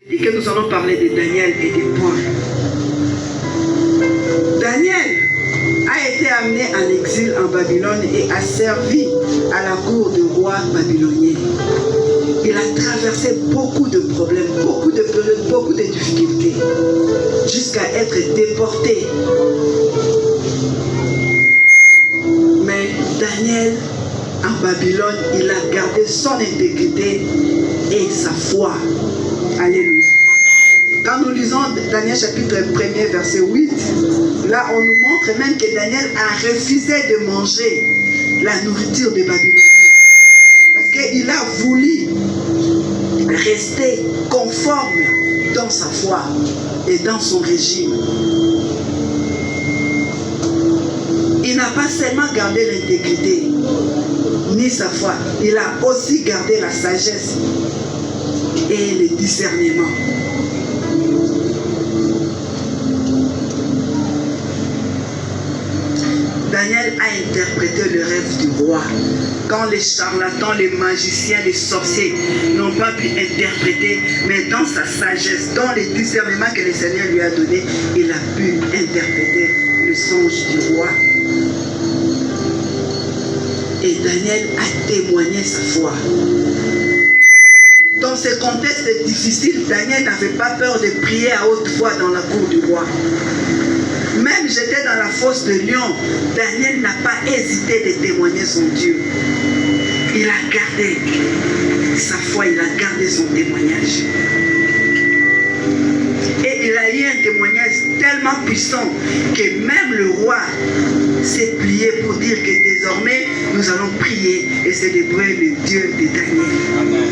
dit que nous allons parler de Daniel et des points. Daniel a été amené en exil en Babylone et a servi à la cour du roi babylonien. Il a traversé beaucoup de problèmes, beaucoup de périodes, beaucoup de difficultés, jusqu'à être déporté. Mais Daniel, en Babylone, il a gardé son intégrité et sa foi. Alléluia. Quand nous lisons Daniel chapitre 1er, verset 8, là on nous montre même que Daniel a refusé de manger la nourriture des Babyloniens. Parce qu'il a voulu rester conforme dans sa foi et dans son régime. Il n'a pas seulement gardé l'intégrité, ni sa foi, il a aussi gardé la sagesse et le discernement. Daniel a interprété le rêve du roi. Quand les charlatans, les magiciens, les sorciers n'ont pas pu interpréter, mais dans sa sagesse, dans le discernement que le Seigneur lui a donné, il a pu interpréter le songe du roi. Et Daniel a témoigné sa foi. Dans ce contexte difficile, Daniel n'avait pas peur de prier à haute voix dans la cour du roi. Même jeté dans la fosse de lion, Daniel n'a pas hésité de témoigner son Dieu. Il a gardé sa foi, il a gardé son témoignage. Et il a eu un témoignage tellement puissant que même le roi s'est plié pour dire que désormais nous allons prier et célébrer le Dieu de Daniel. Amen.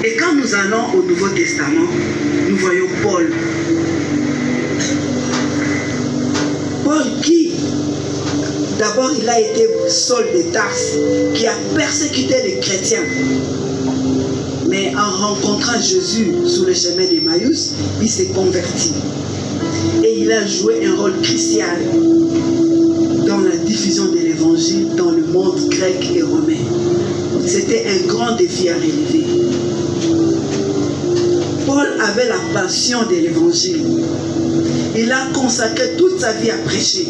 Et quand nous allons au Nouveau Testament, nous voyons Paul. Paul qui, d'abord il a été Saul de Tarse, qui a persécuté les chrétiens. Mais en rencontrant Jésus sur le chemin d'Emmaüs, il s'est converti. Et il a joué un rôle crucial dans la diffusion de l'évangile dans le monde grec et romain. C'était un grand défi à relever. Paul avait la passion de l'évangile. Il a consacré toute sa vie à prêcher.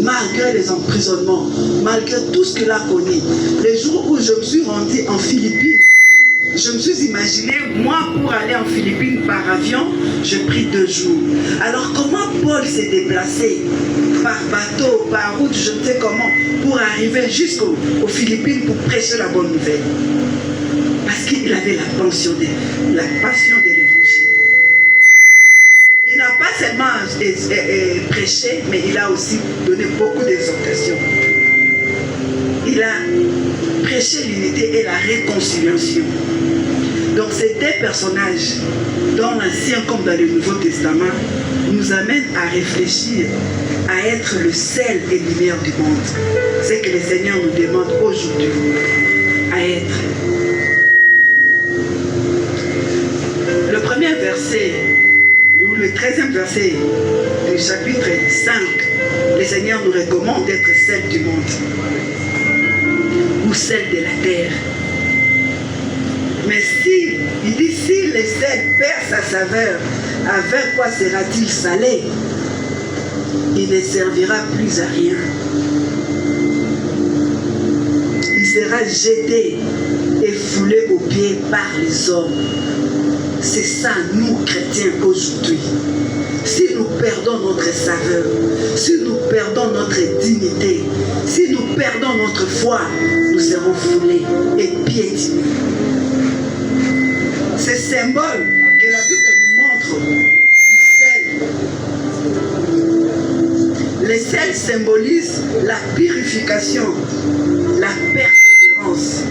Malgré les emprisonnements, malgré tout ce qu'il a connu. Les jours où je me suis rendu en Philippines, je me suis imaginé, moi pour aller en Philippines par avion, j'ai pris 2 jours. Alors comment Paul s'est déplacé par bateau, par route, je ne sais comment, pour arriver jusqu'aux Philippines pour prêcher la bonne nouvelle? Parce qu'il avait la passion de l'évangile. Il n'a pas seulement prêché, mais il a aussi donné beaucoup d'exhortations. Il a prêché l'unité et la réconciliation. Donc ces 2 personnages, dans l'Ancien comme dans le Nouveau Testament, nous amènent à réfléchir, à être le sel et lumière du monde. C'est ce que le Seigneur nous demande aujourd'hui, à être. Le premier verset, ou le 13e verset du chapitre 5, le Seigneur nous recommande d'être sel du monde ou sel de la terre. Mais il dit, si le sel perd sa saveur, avec quoi sera-t-il salé? Il ne servira plus à rien. Il sera jeté et foulé aux pieds par les hommes. C'est ça, nous, chrétiens, aujourd'hui. Si nous perdons notre saveur, si nous perdons notre dignité, si nous perdons notre foi, nous serons foulés et piétinés. C'est symbole que la Bible nous montre du sel. Le sel symbolise la purification, la persévérance.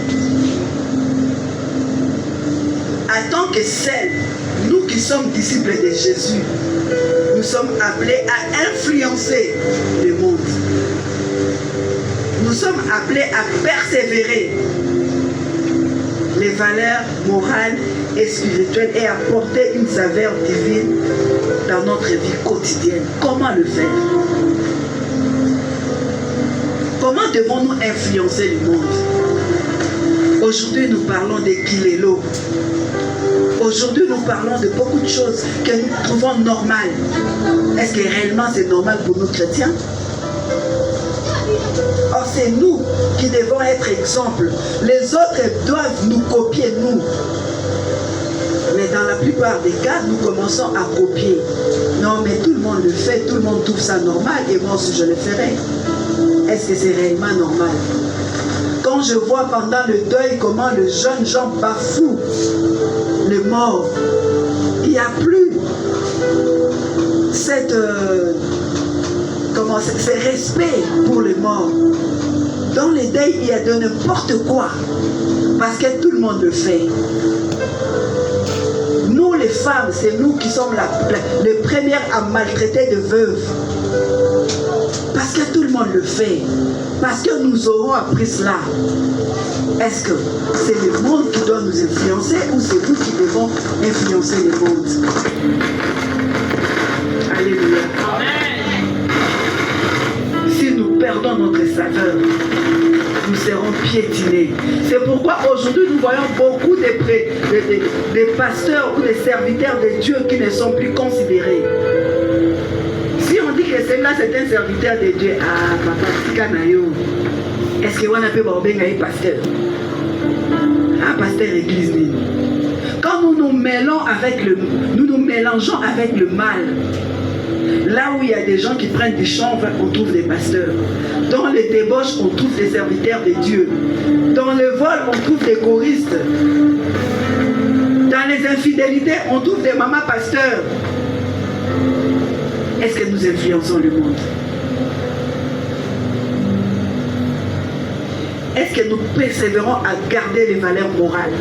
En tant que sel, nous qui sommes disciples de Jésus, nous sommes appelés à influencer le monde. Nous sommes appelés à persévérer les valeurs morales et spirituelles et à porter une saveur divine dans notre vie quotidienne. Comment le faire? Comment devons-nous influencer le monde? Aujourd'hui, nous parlons des kilelo. Aujourd'hui, nous parlons de beaucoup de choses que nous trouvons normales. Est-ce que réellement c'est normal pour nous chrétiens? Or, c'est nous qui devons être exemple. Les autres doivent nous copier, nous. Mais dans la plupart des cas, nous commençons à copier. Non, mais tout le monde le fait, tout le monde trouve ça normal, et moi aussi je le ferai. Est-ce que c'est réellement normal? Quand je vois pendant le deuil comment le jeune Jean bafoue le mort, il n'y a plus ce respect pour le mort. Dans les deuils, il y a de n'importe quoi, parce que tout le monde le fait. Nous, les femmes, c'est nous qui sommes les premières à maltraiter de veuves. Parce que tout le monde le fait. Parce que nous aurons appris cela. Est-ce que c'est le monde qui doit nous influencer ou c'est nous qui devons influencer le monde? Alléluia. Amen. Si nous perdons notre saveur, nous serons piétinés. C'est pourquoi aujourd'hui nous voyons beaucoup de pasteurs ou de serviteurs de Dieu qui ne sont plus considérés. Si on dit que celui-là c'est un serviteur de Dieu, ah papa, Tikanayo, est-ce que on a pu borbenga pasteur? Ah pasteur église. Quand nous nous mélangeons avec le mal, là où il y a des gens qui prennent du chanvre, on trouve des pasteurs. Dans les débauches, on trouve des serviteurs de Dieu. Dans le vol, on trouve des choristes. Dans les infidélités, on trouve des mamans pasteurs. Est-ce que nous influençons le monde? Est-ce que nous persévérons à garder les valeurs morales?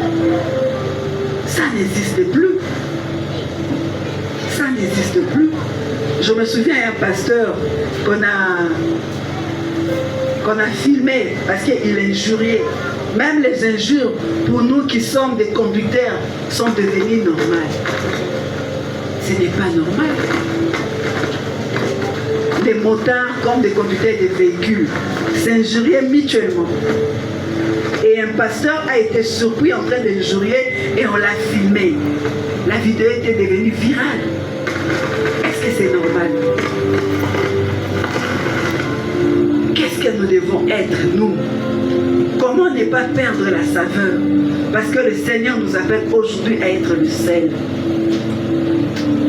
Ça n'existe plus. Ça n'existe plus. Je me souviens d'un pasteur qu'on a filmé parce qu'il injuriait. Même les injures, pour nous qui sommes des conducteurs, sont devenues normales. Ce n'est pas normal. Les motards, comme des conducteurs de véhicules, s'injuriaient mutuellement. Et un pasteur a été surpris en train d'injurier et on l'a filmé. La vidéo était devenue virale. Est-ce que c'est normal? Qu'est-ce que nous devons être, nous? Comment ne pas perdre la saveur? Parce que le Seigneur nous appelle aujourd'hui à être le sel.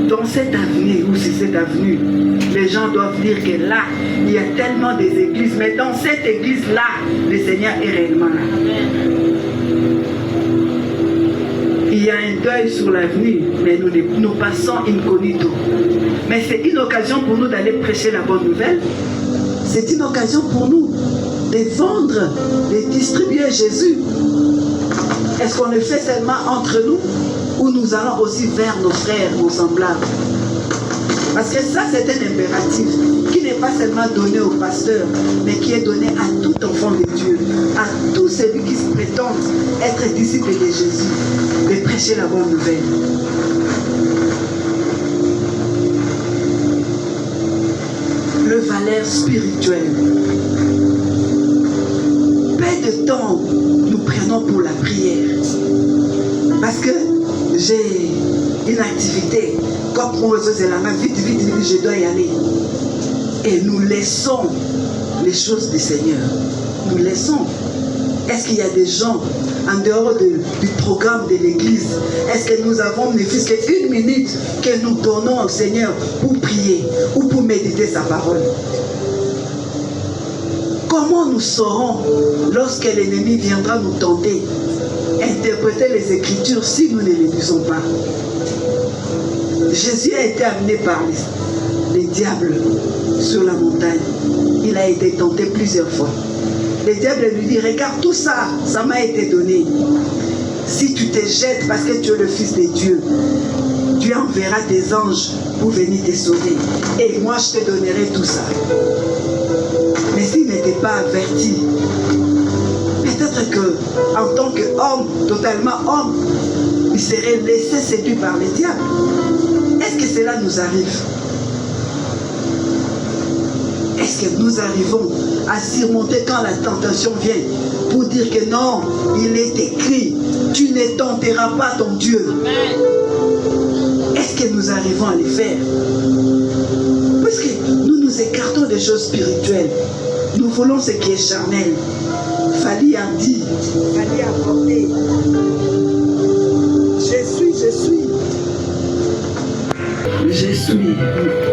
Dans cette avenue, ou c'est cette avenue, les gens doivent dire que là, il y a tellement des églises, mais dans cette église-là, le Seigneur est réellement là. Il y a un deuil sur l'avenue, mais nous passons incognito. Mais c'est une occasion pour nous d'aller prêcher la bonne nouvelle. C'est une occasion pour nous de vendre, de distribuer Jésus. Est-ce qu'on le fait seulement entre nous ou nous allons aussi vers nos frères, nos semblables? Parce que ça, c'est un impératif qui n'est pas seulement donné au pasteur, mais qui est donné à tout enfant de Dieu, à tous ceux qui se prétendent être disciples de Jésus, de prêcher la bonne nouvelle. Le valeur spirituelle. Peu de temps nous prenons pour la prière. Parce que j'ai une activité, comme pour c'est la main, vite, je dois y aller. Et nous laissons les choses du Seigneur. Nous laissons. Est-ce qu'il y a des gens en dehors du programme de l'église? Est-ce que nous avons ne fût-ce qu'une minute que nous donnons au Seigneur pour prier ou pour méditer sa parole? Comment nous saurons, lorsque l'ennemi viendra nous tenter, interpréter les Écritures si nous ne les lisons pas? Jésus a été amené par les diables sur la montagne. Il a été tenté plusieurs fois. Le diable lui dit, regarde tout ça, ça m'a été donné. Si tu te jettes parce que tu es le Fils de Dieu, tu enverras des anges pour venir te sauver. Et moi je te donnerai tout ça. Mais s'il n'était pas averti, peut-être qu'en tant qu'homme, totalement homme, il serait laissé séduire par les diables. Est-ce que cela nous arrive? Est-ce que nous arrivons à surmonter quand la tentation vient pour dire que non, il est écrit, tu ne tenteras pas ton Dieu. Est-ce que nous arrivons à le faire? Parce que nous nous écartons des choses spirituelles. Nous voulons ce qui est charnel. Fali a dit, Fali a porté.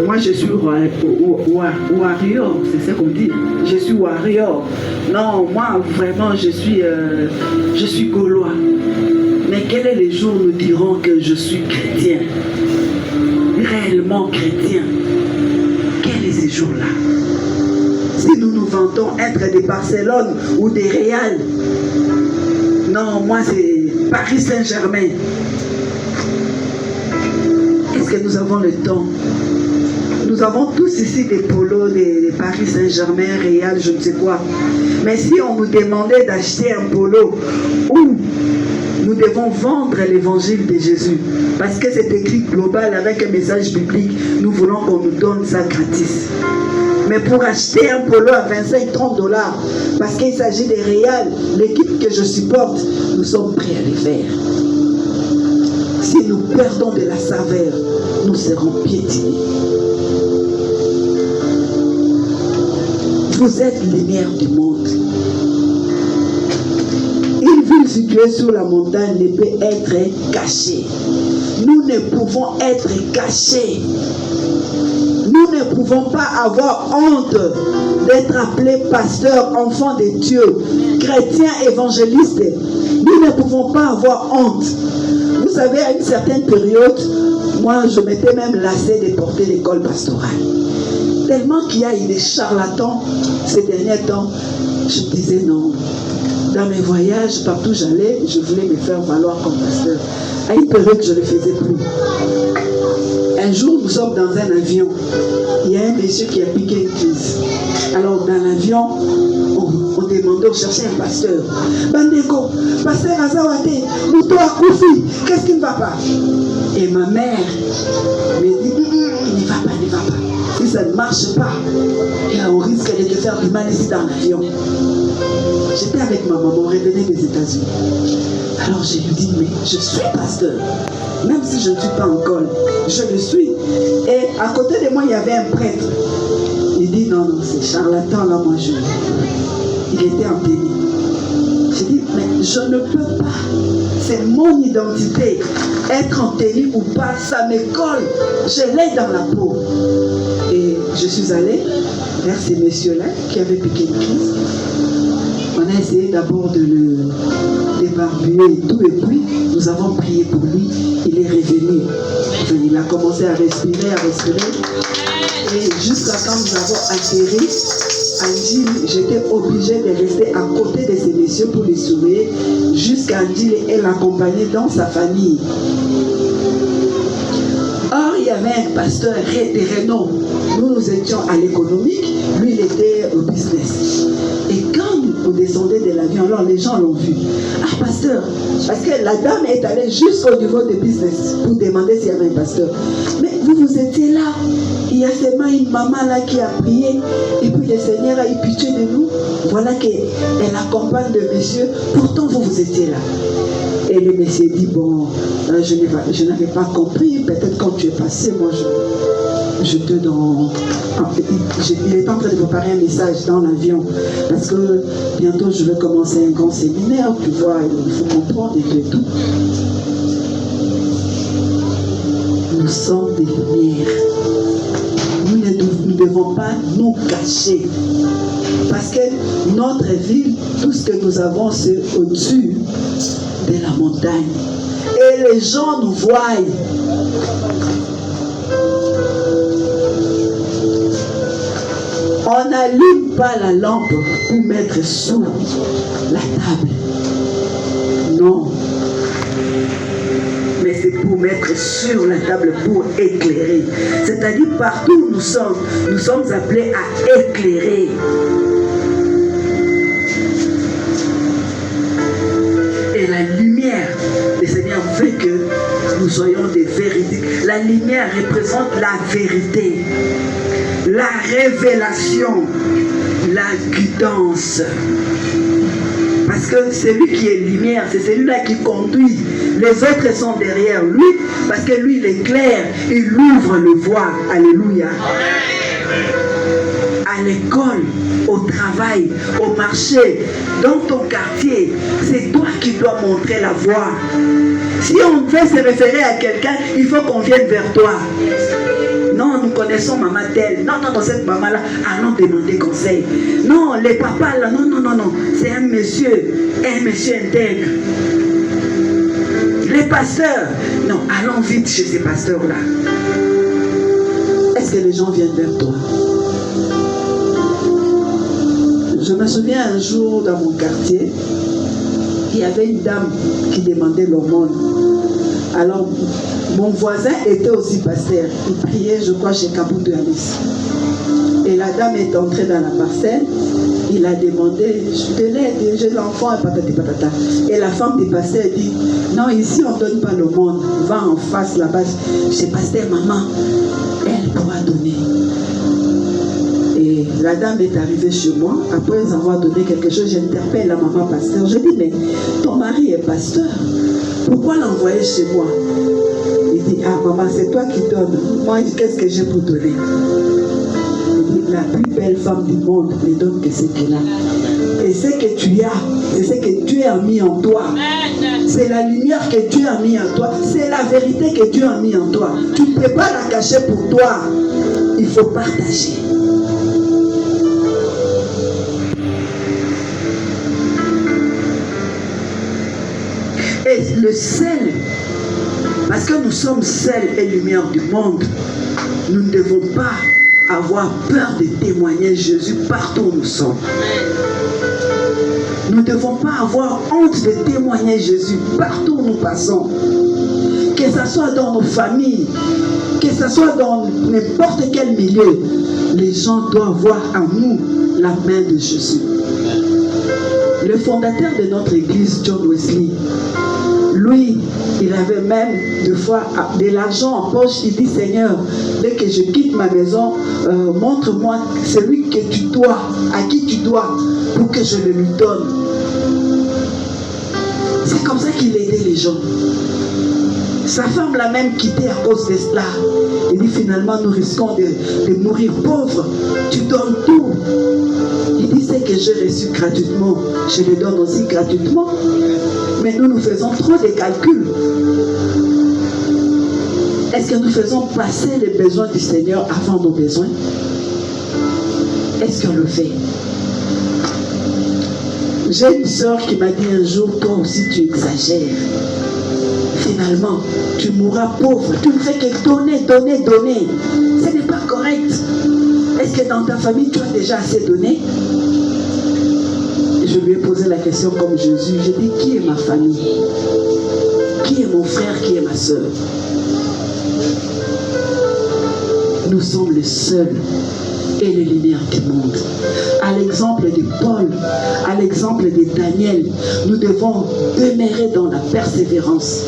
Moi je suis warrior, c'est ce qu'on dit. Je suis warrior. Non, moi vraiment je suis gaulois. Mais quel est le jour où nous dirons que je suis chrétien? Réellement chrétien. Quel est ce jour-là? Si nous nous vantons être des Barcelone ou des Real, non, moi c'est Paris Saint-Germain. Est-ce que nous avons le temps? Nous avons tous ici des polos, des Paris Saint-Germain, Real, je ne sais quoi. Mais si on nous demandait d'acheter un polo où nous devons vendre l'évangile de Jésus, parce que c'est écrit global avec un message biblique, nous voulons qu'on nous donne ça gratis. Mais pour acheter un polo à 25-30 $, parce qu'il s'agit des Real, l'équipe que je supporte, nous sommes prêts à les faire. Si nous perdons de la saveur, nous serons piétinés. Vous êtes lumière du monde. Une ville située sur la montagne ne peut être cachée. Nous ne pouvons être cachés. Nous ne pouvons pas avoir honte d'être appelés pasteurs, enfants de Dieu, chrétiens, évangélistes. Nous ne pouvons pas avoir honte. Vous savez, à une certaine période, moi, je m'étais même lassé de porter l'école pastorale. Tellement qu'il y a eu des charlatans ces derniers temps, je me disais non. Dans mes voyages, partout où j'allais, je voulais me faire valoir comme pasteur. À une période, je ne le faisais plus. Un jour, nous sommes dans un avion. Il y a un monsieur qui a piqué une crise. Alors, dans l'avion, on demandait, on cherchait un pasteur. Bandeko, pasteur Azawate, Mouto Akoufi, qu'est-ce qui ne va pas? Et ma mère me dit, il ne va pas, il ne va pas. Si ça ne marche pas, on risque de te faire du mal ici dans l'avion. J'étais avec ma maman, on revenait des États-Unis. Alors je lui dis, mais je suis pasteur. Même si je ne suis pas en col, je le suis. Et à côté de moi, il y avait un prêtre. Il dit, non, non, c'est charlatan, là, moi, il était en tenue. J'ai dit, mais je ne peux pas. C'est mon identité. Être en tenue ou pas, ça me colle. Je l'ai dans la peau. Et je suis allée vers ces messieurs-là qui avaient piqué une crise. On a essayé d'abord de le débarbuer et tout, et puis nous avons prié pour lui. Il est revenu. Enfin, il a commencé à respirer. Et jusqu'à quand nous avons atterri, Angie, j'étais obligée de rester à côté de ces messieurs pour les surveiller, jusqu'à Angie et l'accompagner dans sa famille. Or, il y avait un pasteur de renom. Nous étions à l'économique, lui, il était au business. Et quand on descendait de l'avion, alors les gens l'ont vu. Ah, pasteur, parce que la dame est allée jusqu'au niveau du business pour demander s'il y avait un pasteur. Mais vous étiez là. Il y a seulement une maman là qui a prié. Et puis le Seigneur a eu pitié de nous. Voilà qu'elle accompagne le monsieur. Pourtant, vous étiez là. Et le monsieur dit, bon, je n'avais pas compris. Peut-être quand tu es passé, moi je te donne. Il est en train de préparer un message dans l'avion. Parce que bientôt je vais commencer un grand séminaire. Tu vois, il faut comprendre et tout. Nous sommes des lumières. Nous ne devons pas nous cacher. Parce que notre ville, tout ce que nous avons, c'est au-dessus de la montagne. Et les gens nous voient. On n'allume pas la lampe pour mettre sous la table. Non. Mais c'est pour mettre sur la table pour éclairer. C'est-à-dire partout où nous sommes appelés à éclairer. Et la lumière, le Seigneur veut que nous soyons des vérités. La lumière représente la vérité, la révélation, la guidance. Parce Parce que c'est lui qui est lumière, c'est celui-là qui conduit. Les autres sont derrière lui, parce que lui, il éclaire, il ouvre le voie. Alléluia. À l'école, au travail, au marché, dans ton quartier, c'est toi qui dois montrer la voie. Si on veut se référer à quelqu'un, il faut qu'on vienne vers toi. Non, nous connaissons maman telle. Non, cette maman-là, allons demander conseil. Non, les papas là, non. C'est un monsieur intègre. Les pasteurs, non, allons vite chez ces pasteurs-là. Est-ce que les gens viennent vers toi? Je me souviens un jour dans mon quartier, il y avait une dame qui demandait l'aumône. Alors, mon voisin était aussi pasteur. Il priait, je crois, chez Kaboutou Alice. Et la dame est entrée dans la parcelle. Il a demandé, je te l'aide, j'ai l'enfant, patata. Et la femme du pasteur dit, non, ici on ne donne pas l'aumône. Va en face là-bas. Chez pasteur, maman, elle pourra donner. Et la dame est arrivée chez moi. Après avoir donné quelque chose, j'interpelle la maman pasteur. Je dis, mais ton mari est pasteur. Pourquoi l'envoyer chez moi? Il dit, ah maman, c'est toi qui donnes. Moi, qu'est-ce que j'ai pour donner? Il dit, la plus belle femme du monde ne donne que ce qu'elle a. Et ce que tu as, c'est ce que Dieu a mis en toi. C'est la lumière que Dieu a mis en toi. C'est la vérité que Dieu a mis en toi. Tu ne peux pas la cacher pour toi. Il faut partager. Et le sel, parce que nous sommes sel et lumière du monde, nous ne devons pas avoir peur de témoigner Jésus partout où nous sommes. Nous ne devons pas avoir honte de témoigner Jésus partout où nous passons. Que ce soit dans nos familles, que ce soit dans n'importe quel milieu, les gens doivent voir en nous la main de Jésus. Le fondateur de notre église, John Wesley, lui, il avait même deux fois de l'argent en poche. Il dit, Seigneur, dès que je quitte ma maison, montre-moi celui que tu dois, à qui tu dois, pour que je le lui donne. C'est comme ça qu'il aidait les gens. Sa femme l'a même quitté à cause de cela. Il dit, finalement, nous risquons de mourir pauvres. Tu donnes tout. Il dit, c'est que j'ai reçu gratuitement, je le donne aussi gratuitement. Mais nous faisons trop de calculs. Est-ce que nous faisons passer les besoins du Seigneur avant nos besoins? Est-ce qu'on le fait? J'ai une soeur qui m'a dit un jour, toi aussi tu exagères. Finalement, tu mourras pauvre. Tu ne fais que donner. Ce n'est pas correct. Est-ce que dans ta famille, tu as déjà assez donné? Je lui ai posé la question comme Jésus. J'ai dit, qui est ma famille? Qui est mon frère? Qui est ma soeur? Nous sommes les seuls et les lumières du monde. À l'exemple de Paul, à l'exemple de Daniel, nous devons demeurer dans la persévérance.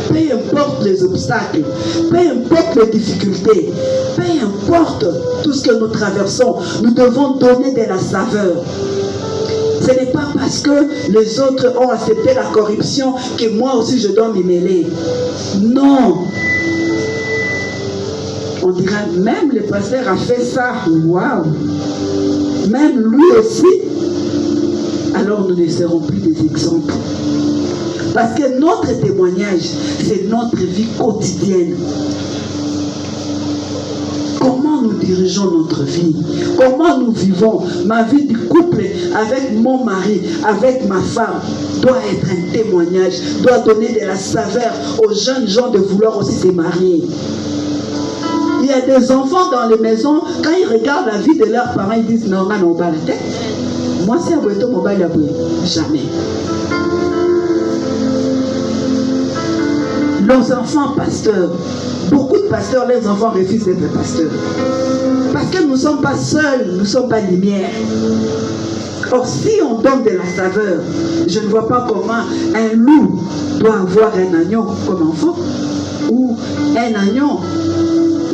Peu importe les obstacles, peu importe les difficultés, peu importe tout ce que nous traversons, nous devons donner de la saveur. Ce n'est pas parce que les autres ont accepté la corruption que moi aussi je dois m'y mêler. Non. On dira, même le pasteur a fait ça. Waouh. Même lui aussi. Alors nous ne serons plus des exemples. Parce que notre témoignage, c'est notre vie quotidienne. Comment nous dirigeons notre vie? Comment nous vivons? Ma vie du couple avec mon mari, avec ma femme, doit être un témoignage, doit donner de la saveur aux jeunes gens de vouloir aussi se marier. Il y a des enfants dans les maisons, quand ils regardent la vie de leurs parents, ils disent non, non, pas la tête. Moi, c'est un mobile, jamais. Nos enfants pasteurs, beaucoup de pasteurs, les enfants refusent d'être pasteurs. Parce que nous ne sommes pas seuls, nous ne sommes pas lumière. Or, si on donne de la saveur, je ne vois pas comment un loup doit avoir un agneau comme enfant, ou un agneau,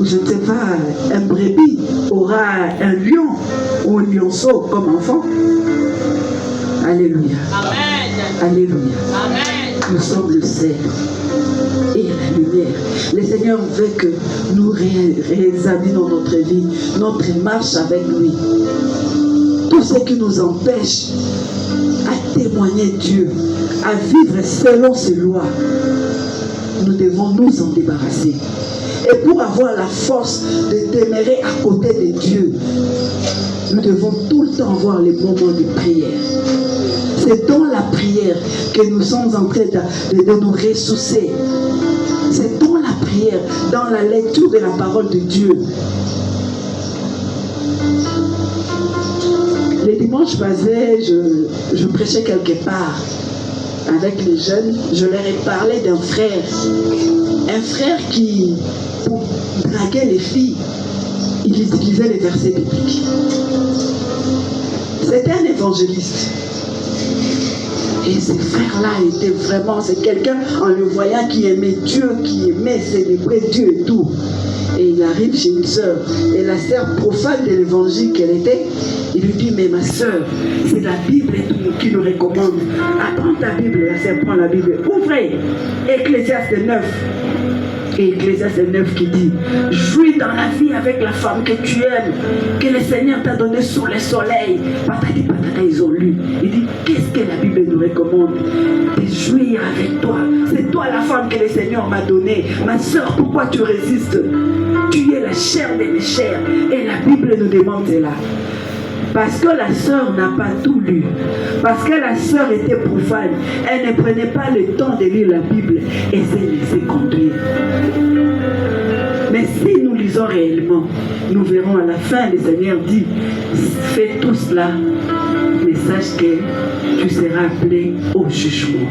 ou je ne sais pas, un brebis aura un lion ou un lionceau comme enfant. Alléluia. Amen. Alléluia. Amen. Nous sommes le sel et la lumière. Le Seigneur veut que nous réexaminons notre vie, notre marche avec lui. Tout ce qui nous empêche à témoigner Dieu, à vivre selon ses lois, nous devons nous en débarrasser. Et pour avoir la force de demeurer à côté de Dieu, nous devons tout le temps avoir les moments de prière. C'est dans la prière que nous sommes en train de nous ressourcer. C'est dans la prière, dans la lecture de la parole de Dieu. Les dimanches passés, je prêchais quelque part avec les jeunes. Je leur ai parlé d'un frère. Un frère qui, pour draguer les filles, il utilisait les versets bibliques. C'était un évangéliste. Et ce frère-là était vraiment, c'est quelqu'un en le voyant qui aimait Dieu, qui aimait célébrer Dieu et tout. Et il arrive chez une sœur. Et la sœur profane de l'évangile qu'elle était, il lui dit, mais ma sœur, c'est la Bible qui nous recommande. Apprends ta Bible. La sœur prend la Bible. Ouvrez Ecclésiaste 9. Et Ecclésiaste 9 qui dit, jouis dans la vie avec la femme que tu aimes, que le Seigneur t'a donné sous le soleil. Patati patata, ils ont lu. Il dit, qu'est-ce que la Bible nous recommande? De jouir avec toi. C'est toi la femme que le Seigneur m'a donnée. Ma soeur, pourquoi tu résistes? Tu es la chair de mes chairs. Et la Bible nous demande cela. Parce que la sœur n'a pas tout lu. Parce que la sœur était profane. Elle ne prenait pas le temps de lire la Bible et s'est laissée conduire. Mais si nous lisons réellement, nous verrons à la fin, le Seigneur dit, fais tout cela, mais sache que tu seras appelé au jugement.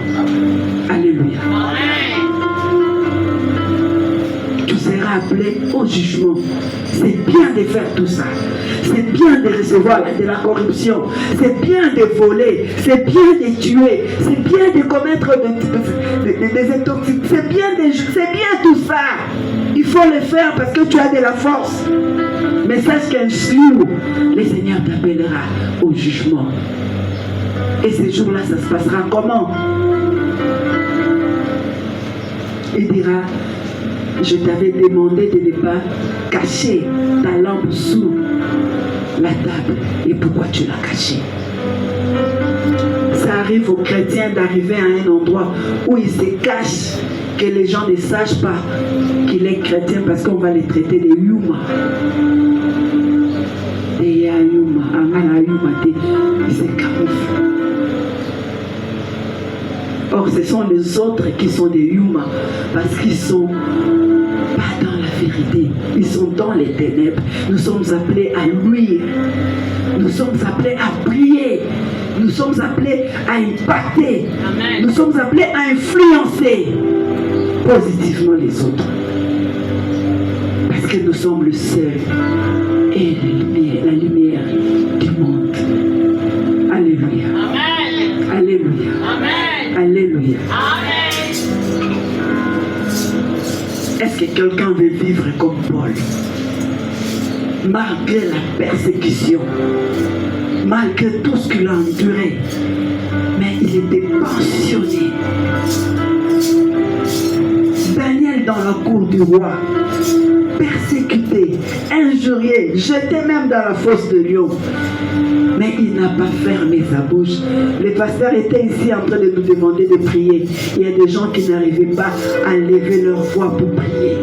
Alléluia. Tu seras appelé au jugement. C'est bien de faire tout ça. C'est bien de recevoir de la corruption. C'est bien de voler. C'est bien de tuer. C'est bien de commettre des intoxications. C'est bien tout ça. Il faut le faire parce que tu as de la force. Mais sache qu'un jour, le Seigneur t'appellera au jugement. Et ce jour-là, ça se passera comment? Il dira, je t'avais demandé de ne pas cacher ta lampe sous la table. Et pourquoi tu l'as cachée? Ça arrive aux chrétiens d'arriver à un endroit où ils se cachent, que les gens ne sachent pas qu'il est chrétien parce qu'on va les traiter de yuma. Et yuma, amana yuma, ils se camouflent. Or, ce sont les autres qui sont des yuma parce qu'ils sont pas dans la vérité. Ils sont dans les ténèbres. Nous sommes appelés à luire. Nous sommes appelés à prier. Nous sommes appelés à impacter. Amen. Nous sommes appelés à influencer positivement les autres. Parce que nous sommes le seul et la lumière du monde. Alléluia. Amen. Alléluia. Amen. Alléluia. Amen. Est-ce que quelqu'un veut vivre comme Paul? Malgré la persécution, malgré tout ce qu'il a enduré, mais il était pensionné. Daniel dans la cour du roi, persécuté, injurié, jeté même dans la fosse de lion. Mais il n'a pas fermé sa bouche. Les pasteurs étaient ici en train de nous demander de prier. Il y a des gens qui n'arrivaient pas à lever leur voix pour prier.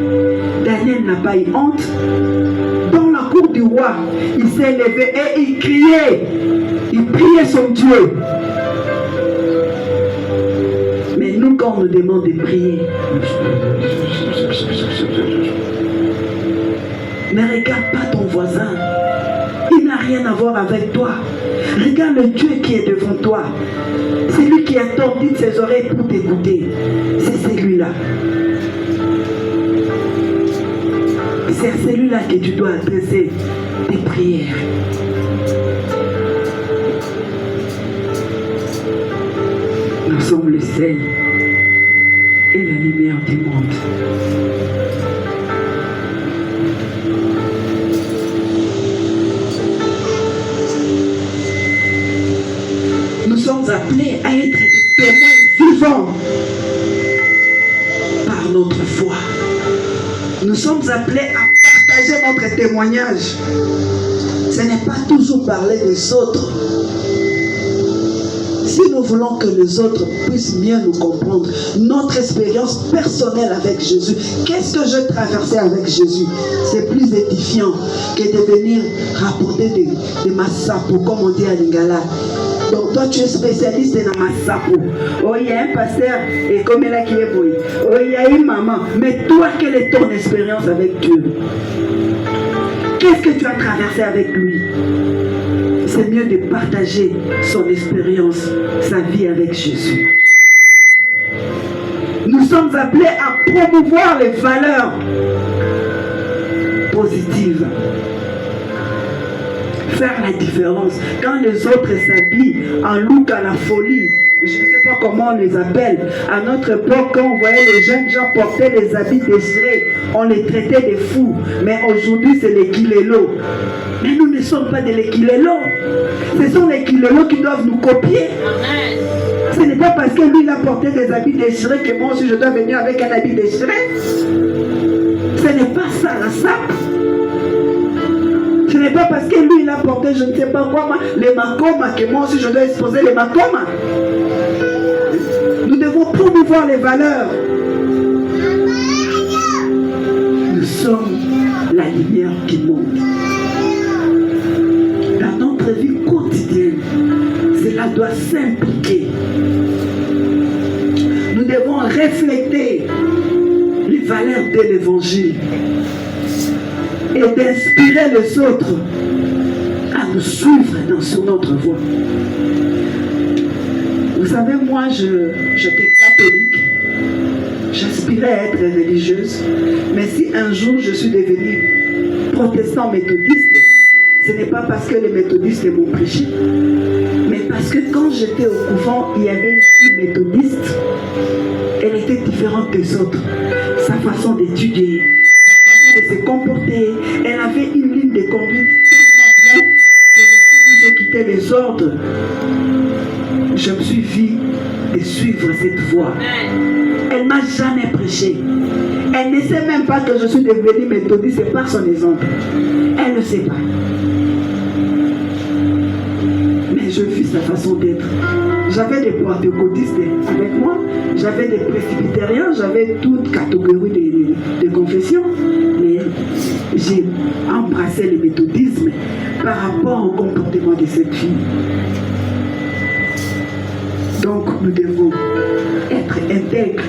Daniel n'a pas eu honte. Dans la cour du roi, il s'est levé et il criait. Il priait son Dieu. Mais nous, quand on nous demande de prier, ne regarde pas ton voisin. Il n'a rien à voir avec toi. Regarde le Dieu qui est devant toi. C'est lui qui a tordu ses oreilles pour t'écouter. C'est celui-là. C'est à celui-là que tu dois adresser tes prières. Nous sommes le sel et la lumière du monde. Nous sommes sommes appelés à partager notre témoignage. Ce n'est pas toujours parler des autres. Si nous voulons que les autres puissent mieux nous comprendre, notre expérience personnelle avec Jésus, qu'est-ce que je traversais avec Jésus, c'est plus édifiant que de venir rapporter des massapos, comme on dit à Lingala. Donc toi tu es spécialiste dans massapos. Oh, il y a un pasteur et comme il a qui est boy. Oh, il y a une maman. Mais toi, quelle est ton expérience avec Dieu? Qu'est-ce que tu as traversé avec lui? C'est mieux de partager son expérience, sa vie avec Jésus. Nous sommes appelés à promouvoir les valeurs positives. Faire la différence. Quand les autres s'habillent en look à la folie, je ne sais pas comment on les appelle. À notre époque, quand on voyait les jeunes gens porter des habits désirés, on les traitait de fous. Mais aujourd'hui, c'est les kilélos. Mais nous ne sommes pas des kilélos. Ce sont les kilélos qui doivent nous copier. Amen. Ce n'est pas parce que lui, il a porté des habits désirés que moi aussi, je dois venir avec un habit désiré. Ce n'est pas ça, la sape. Ce n'est pas parce que lui, il a porté, je ne sais pas quoi, les macomas, que moi aussi, je dois exposer les macomas. Nous devons promouvoir les valeurs. Nous sommes la lumière qui monte. Dans notre vie quotidienne, cela doit s'impliquer. Nous devons refléter les valeurs de l'évangile et d'inspirer les autres à nous suivre sur notre voie. Vous savez, moi, j'étais catholique. J'aspirais à être religieuse. Mais si un jour je suis devenue protestant méthodiste, ce n'est pas parce que les méthodistes m'ont prêché, mais parce que quand j'étais au couvent, il y avait une fille méthodiste. Elle était différente des autres. Sa façon d'étudier, sa façon de se comporter, elle avait une ligne de conduite tellement bien que j'ai quitté les ordres. Je me suis vue de suivre cette voie. Elle ne m'a jamais prêché. Elle ne sait même pas que je suis devenue méthodiste par son exemple. Elle ne sait pas. Mais je vis sa façon d'être. J'avais des pentecôtistes avec moi, j'avais des presbytériens, j'avais toute catégorie de confessions. Mais j'ai embrassé le méthodisme par rapport au comportement de cette fille. Donc nous devons être intègres.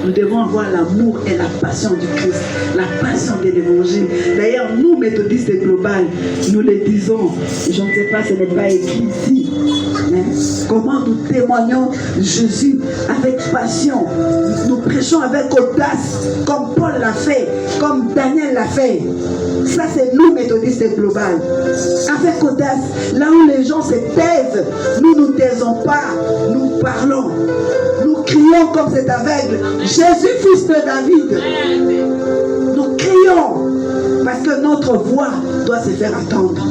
Nous devons avoir l'amour et la passion du Christ, la passion de l'évangile. D'ailleurs, nous, méthodistes globales, nous le disons, je ne sais pas, ce n'est pas écrit ici. Comment nous témoignons Jésus avec passion. Nous prêchons avec audace, comme Paul l'a fait, comme Daniel l'a fait. Ça, c'est nous, méthodistes globales. Avec audace, là où les gens se taisent, nous ne taisons pas, nous parlons. Nous crions comme cet aveugle, Jésus, fils de David. Nous crions parce que notre voix doit se faire attendre.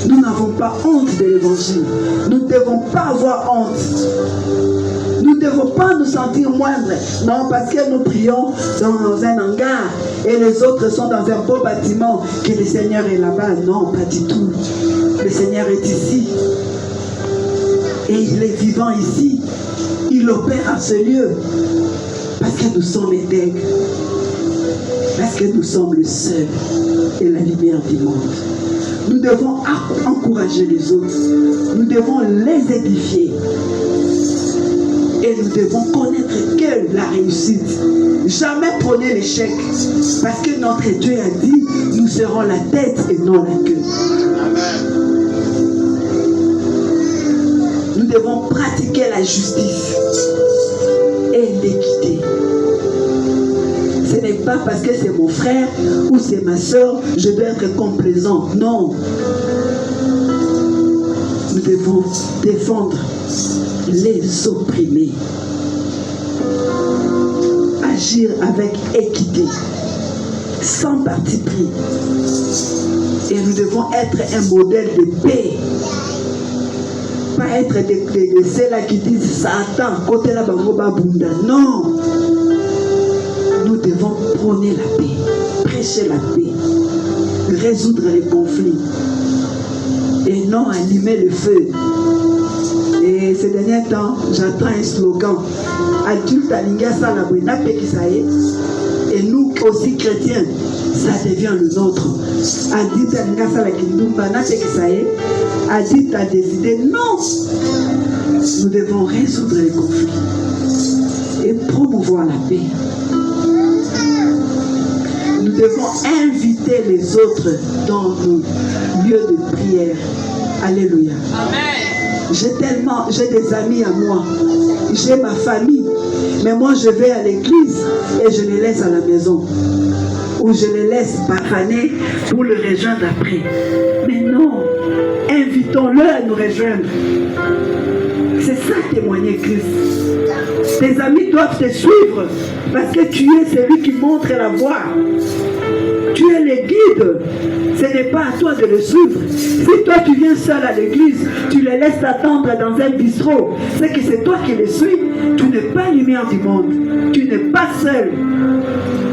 Nous n'avons pas honte de l'évangile. Nous ne devons pas avoir honte. Nous ne devons pas nous sentir moindres. Non, parce que nous prions dans un hangar et les autres sont dans un beau bâtiment, que le Seigneur est là-bas. Non, pas du tout. Le Seigneur est ici. Et il est vivant ici. Il opère à ce lieu. Parce que nous sommes intègres. Parce que nous sommes le seul et la lumière du monde. Nous devons encourager les autres. Nous devons les édifier. Et nous devons connaître que la réussite. Jamais prenez l'échec. Parce que notre Dieu a dit, nous serons la tête et non la queue. Nous devons pratiquer la justice et l'équité. Ce n'est pas parce que c'est mon frère ou c'est ma soeur, je dois être complaisant. Non. Nous devons défendre les opprimés. Agir avec équité, sans parti pris. Et nous devons être un modèle de paix. Pas être de ceux-là qui disent Satan, côté là, bunda. Non. Nous devons prôner la paix, prêcher la paix, résoudre les conflits et non allumer le feu. Et ces derniers temps, j'entends un slogan. Adulte alingasa la buena paix qui ça est. Et nous aussi chrétiens, ça devient le nôtre. Adulte alingasa la kindumba na paix qui ça est. Adulte a décidé non. Nous devons résoudre les conflits et promouvoir la paix. Nous devons inviter les autres dans nos lieux de prière. Alléluia. Amen. J'ai des amis à moi, j'ai ma famille, mais moi je vais à l'église et je les laisse à la maison. Ou je les laisse bacaner pour le rejoindre après. Mais non, invitons-le à nous rejoindre. C'est ça témoigner Christ. Tes amis doivent te suivre parce que tu es celui qui montre la voie. Tu es le guide. Ce n'est pas à toi de le suivre. Si toi tu viens seul à l'église, tu les laisses t'attendre dans un bistrot, c'est que c'est toi qui les suis. Tu n'es pas lumière du monde. Tu n'es pas seul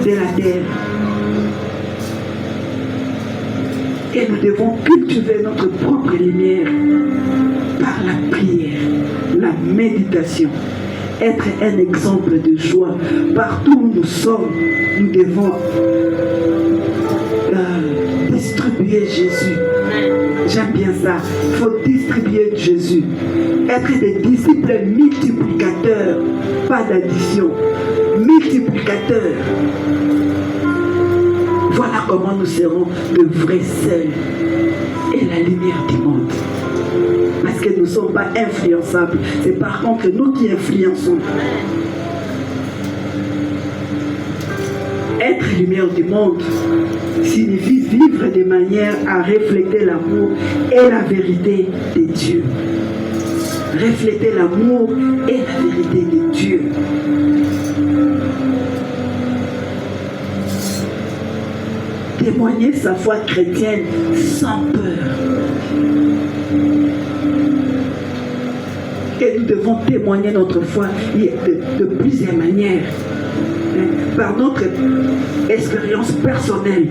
de la terre. Et nous devons cultiver notre propre lumière par la prière, la méditation. Être un exemple de joie. Partout où nous sommes, nous devons distribuer Jésus. J'aime bien ça. Il faut distribuer Jésus. Être des disciples multiplicateurs, pas d'addition. Multiplicateurs. Voilà comment nous serons le vrai sel et la lumière du monde. Parce que nous ne sommes pas influençables. C'est par contre nous qui influençons. Être lumière du monde signifie vivre de manière à refléter l'amour et la vérité de Dieu. Refléter l'amour et la vérité de Dieu. Témoigner sa foi chrétienne sans peur. Et nous devons témoigner notre foi de plusieurs manières. Par notre expérience personnelle,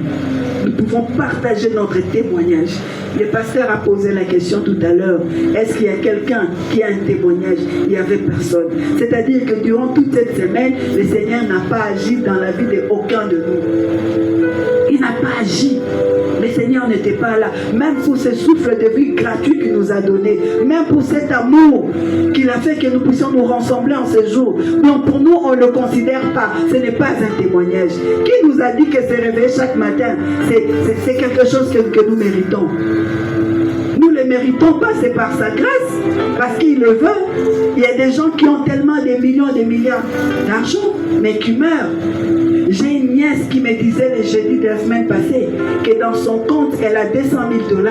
nous pouvons partager notre témoignage. Le pasteur a posé la question tout à l'heure, est-ce qu'il y a quelqu'un qui a un témoignage? Il n'y avait personne. C'est-à-dire que durant toute cette semaine, le Seigneur n'a pas agi dans la vie d'aucun de nous. Il n'a pas agi. Le Seigneur n'était pas là. Même pour ce souffle de vie gratuit qu'il nous a donné. Même pour cet amour qu'il a fait que nous puissions nous rassembler en ce jour. Donc pour nous, on ne le considère pas. Ce n'est pas un témoignage. Qui nous a dit que se réveiller chaque matin, c'est quelque chose que nous méritons? Nous ne le méritons pas, c'est par sa grâce. Parce qu'il le veut. Il y a des gens qui ont tellement des millions et des milliards d'argent, mais qui meurent. J'ai une nièce qui me disait le jeudi de la semaine passée que dans son compte, elle a 200 000 $.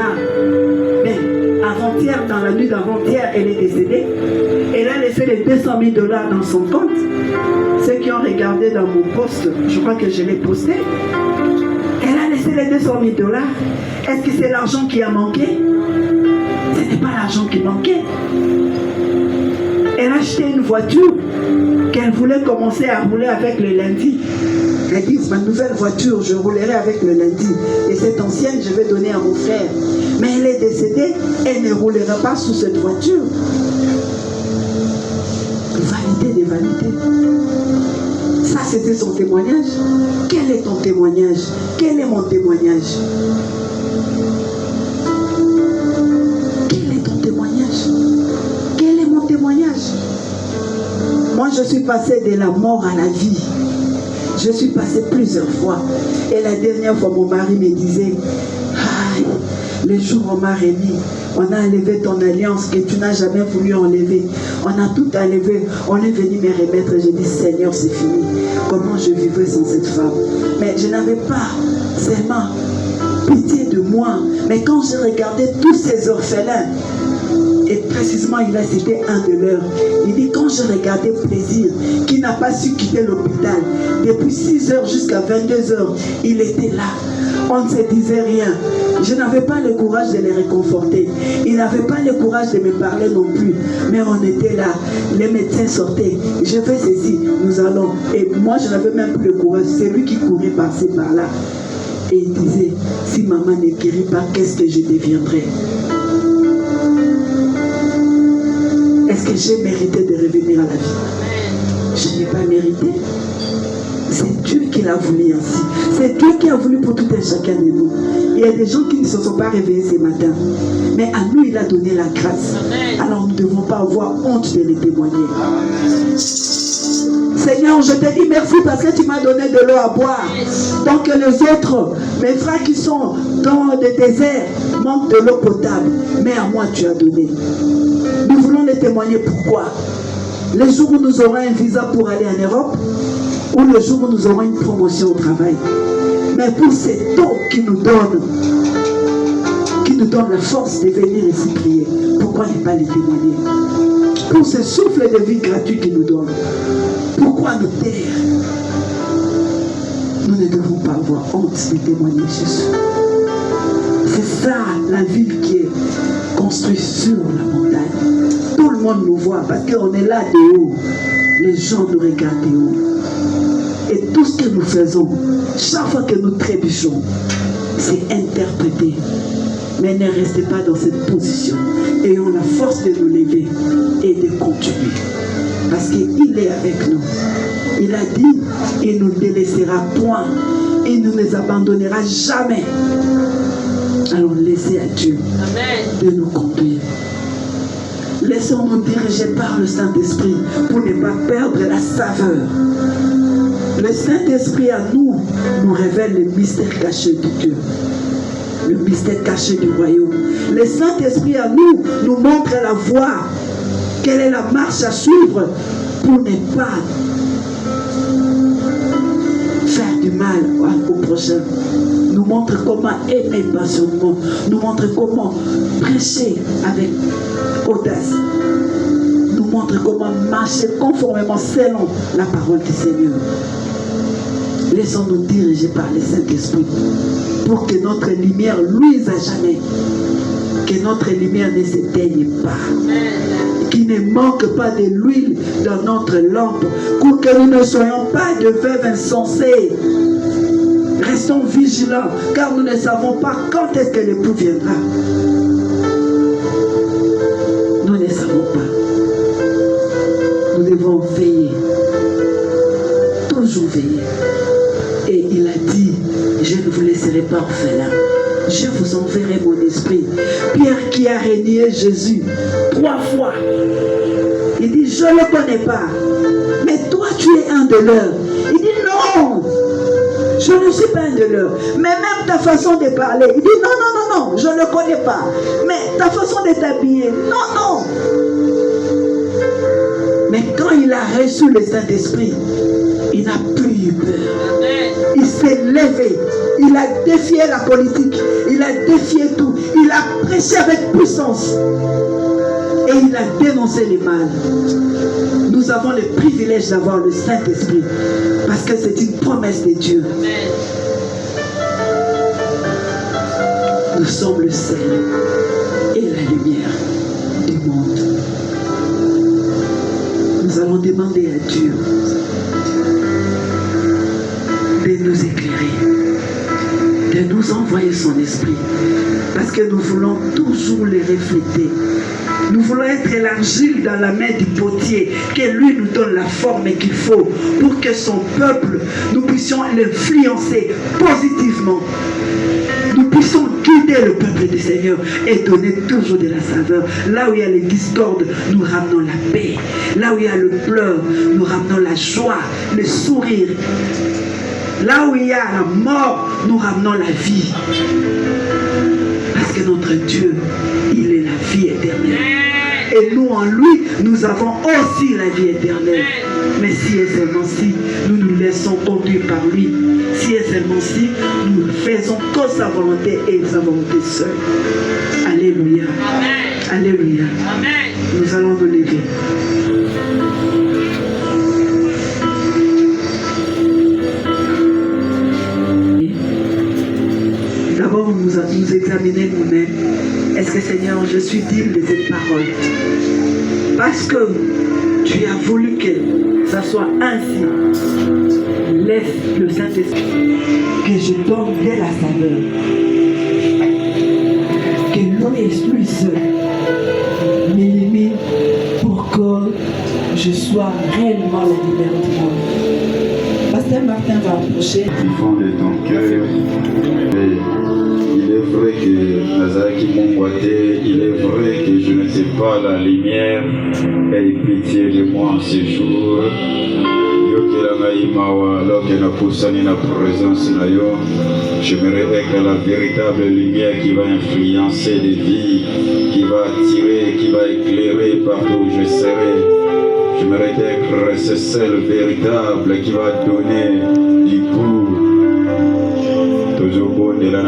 Mais avant-hier, dans la nuit d'avant-hier, elle est décédée. Elle a laissé les 200 000 $ dans son compte. Ceux qui ont regardé dans mon post, je crois que je l'ai posté. Elle a laissé les 200 000 $. Est-ce que c'est l'argent qui a manqué? Ce n'est pas l'argent qui manquait. Elle a acheté une voiture qu'elle voulait commencer à rouler avec le lundi. Elle dit, ma nouvelle voiture, je roulerai avec le lundi. Et cette ancienne, je vais donner à mon frère. Mais elle est décédée, elle ne roulera pas sous cette voiture. Vanité des vanités. Ça, c'était son témoignage. Quel est ton témoignage? Quel est mon témoignage? Quel est ton témoignage? Quel est mon témoignage? Moi, je suis passé de la mort à la vie. Je suis passé plusieurs fois. Et la dernière fois, mon mari me disait, aïe, le jour où on m'a remis, on a enlevé ton alliance que tu n'as jamais voulu enlever. On a tout enlevé. On est venu me remettre. J'ai dit, Seigneur, c'est fini. Comment je vivrais sans cette femme? Mais je n'avais pas seulement pitié de moi. Mais quand j'ai regardé tous ces orphelins, Et précisément, il a cité un de leurs. Il dit, quand je regardais Plaisir, qui n'a pas su quitter l'hôpital, depuis 6 heures jusqu'à 22 heures, il était là. On ne se disait rien. Je n'avais pas le courage de les réconforter. Il n'avait pas le courage de me parler non plus. Mais on était là. Les médecins sortaient. Je fais ceci, nous allons. Et moi, je n'avais même plus le courage. C'est lui qui courait par-ci, par-là. Et il disait, si maman ne guérit pas, qu'est-ce que je deviendrai? Est-ce que j'ai mérité de revenir à la vie? Je n'ai pas mérité. C'est Dieu qui l'a voulu ainsi. C'est Dieu qui a voulu pour tout un chacun de nous. Il y a des gens qui ne se sont pas réveillés ce matin. Mais à nous, il a donné la grâce. Alors nous ne devons pas avoir honte de les témoigner. Seigneur, je te dis merci parce que tu m'as donné de l'eau à boire. Donc les autres, mes frères qui sont dans le désert, manquent de l'eau potable. Mais à moi, tu as donné. Nous voulons les témoigner. Pourquoi? Les jours où nous aurons un visa pour aller en Europe, ou le jour où nous aurons une promotion au travail. Mais pour cette eau qui nous donne la force de venir ici prier, pourquoi ne pas les témoigner? Pour ce souffle de vie gratuit qu'il nous donne, pourquoi nous taire? Nous ne devons pas avoir honte de témoigner Jésus. C'est ça la ville qui est construite sur la montagne. Tout le monde nous voit parce qu'on est là de haut. Les gens nous regardent de haut. Et tout ce que nous faisons, chaque fois que nous trébuchons, c'est interprété. Mais ne restez pas dans cette position. Ayons la force de nous lever et de continuer. Parce qu'il est avec nous. Il a dit, il ne nous délaissera point. Il ne nous abandonnera jamais. Alors laissez à Dieu de nous conduire. Laissons-nous diriger par le Saint-Esprit pour ne pas perdre la saveur. Le Saint-Esprit à nous révèle le mystère caché de Dieu. Le mystère caché du royaume. Le Saint-Esprit à nous montre la voie. Quelle est la marche à suivre pour ne pas faire du mal au prochain. Nous montre comment aimer passionnément. Nous montre comment prêcher avec audace. Nous montre comment marcher conformément selon la parole du Seigneur. Laissons-nous diriger par le Saint-Esprit pour que notre lumière luise à jamais. Que notre lumière ne s'éteigne pas. Qu'il ne manque pas de l'huile dans notre lampe. Pour que nous ne soyons pas de veuves insensées. Restons vigilants car nous ne savons pas quand est-ce que l'époux viendra. Nous ne savons pas. Nous devons veiller. Toujours veiller. Et il a dit, je ne vous laisserai pas orphelins. Je vous enverrai mon esprit. Pierre qui a renié Jésus 3 fois. Il dit, je ne le connais pas. Mais toi, tu es un de leurs. Il dit, non. Je ne suis pas un de leurs. Mais même ta façon de parler. Il dit, non, non, non, non. Je ne le connais pas. Mais ta façon de t'habiller. Non, non. Mais quand il a reçu le Saint-Esprit, il n'a plus eu peur. Il s'est levé. Il a défié la politique. Il a défié tout. Il a prêché avec puissance. Et il a dénoncé les mal. Nous avons le privilège d'avoir le Saint-Esprit. Parce que c'est une promesse de Dieu. Nous sommes le sel et la lumière du monde. Nous allons demander à Dieu de nous éclairer, de nous envoyer son esprit, parce que nous voulons toujours les refléter. Nous voulons être l'argile dans la main du potier, que lui nous donne la forme qu'il faut pour que son peuple, nous puissions l'influencer positivement. Nous puissions guider le peuple du Seigneur et donner toujours de la saveur. Là où il y a les discordes, nous ramenons la paix. Là où il y a le pleur, nous ramenons la joie, le sourire. Là où il y a la mort, nous ramenons la vie. Parce que notre Dieu, il est la vie éternelle. Et nous, en lui, nous avons aussi la vie éternelle. Mais si et seulement si nous nous laissons conduire par lui, si et seulement si nous ne faisons que sa volonté et sa volonté seule. Alléluia. Alléluia. Amen. Nous allons nous lever. D'abord, nous examiner nous-mêmes. Est-ce que Seigneur, je suis digne de cette parole? Parce que tu as voulu que ça soit ainsi. Laisse le Saint-Esprit que je donne dès la saveur. Que l'eau lui seul m'élimine pour que je sois réellement la lumière du monde. Pasteur Martin va approcher. Du fond de ton cœur. Et il est vrai que Nazaki Mongwate, il est vrai que je ne sais pas la lumière. Aie pitié de moi en ce jour. Alors que na présence na yo, j'aimerais être la véritable lumière qui va influencer les vies, qui va attirer, qui va éclairer partout où je serai. J'aimerais être ce seul véritable qui va donner du goût. Toujours bon de la